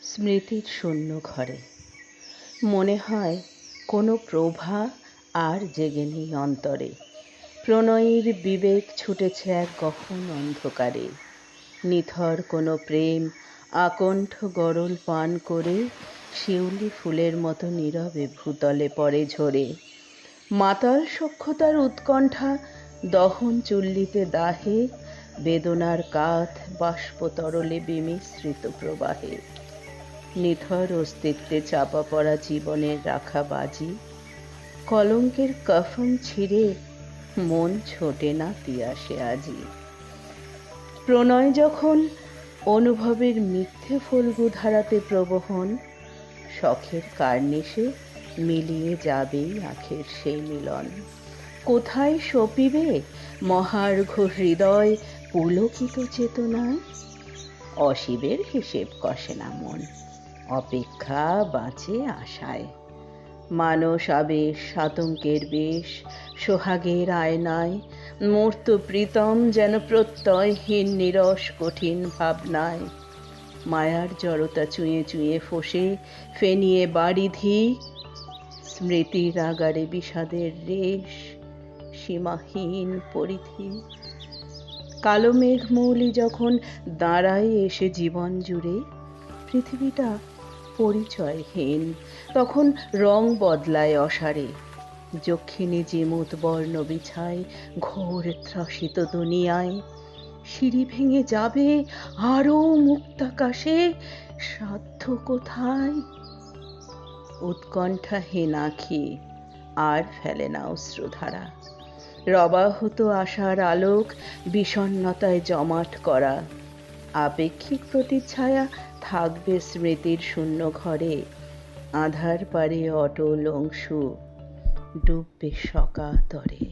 স্মৃতির শূন্য ঘরে মনে হয় কোনো প্রভা আর জেগে নেই অন্তরে। প্রণয়ীর বিবেক ছুটেছে এক গহন অন্ধকারে। নিথর কোনো প্রেম আকণ্ঠ গরল পান করে শিউলি ফুলের মতো নীরবে ভূতলে পড়ে ঝরে। মাতাল সখ্যতার উৎকণ্ঠা দহন চুল্লিতে দাহে, বেদনার কাঁধ বাষ্প তরলে বিমিশ্রিত প্রবাহে। নিথর অস্তিত্বে চাপা পড়া জীবনের রাখা বাজি, কলঙ্কের কফন ছিঁড়ে মন ছোটে না তিয়াসে আজি। প্রণয় যখন অনুভবের মিথ্যে ফল্গু ধারাতে প্রবহন, শখের কার্নিশে মিলিয়ে যাবেই আখের সেই মিলন। কোথায় সপিবে মহার্ঘ হৃদয় পুলকিত চেতনায়? অশিবের হিসেব কষে না মন, অপেক্ষা বাঁচে আশায়। মানস আবেশ আতঙ্কের বেশ, সোহাগের আয়নায় মূর্ত প্রীতম যেন প্রত্যয়হীন নিরস কঠিন ভাবনায়। মায়ার জড়তা চুঁয়ে চুঁয়ে ফোসে ফেনিয়ে বারিধি, স্মৃতির আগারে বিষাদের রেশ সীমাহীন পরিধি। কালো মেঘমৌলি যখন দাঁড়ায় এসে জীবন জুড়ে, পৃথিবীটা পরিচয়হীন তখন রং বদলায় অসারে। যক্ষিণী জিমুত বর্ণ বিছায় ঘোর ত্রাসিত দুনিয়ায়। সিঁড়ি ভেঙে যাবে আরো মুক্তাকাশে, সাধ্য কোথায়? উৎকণ্ঠাহীন আঁখি আর ফেলে না অশ্রুধারা। রবাহত আশার আলোক বিষণ্ণতায় জমাট করা। আপেক্ষিক প্রতিচ্ছায়া থাকবে স্মৃতির শূন্য ঘরে। আধার পারে অটল অংশু ডুববে সকাতরে।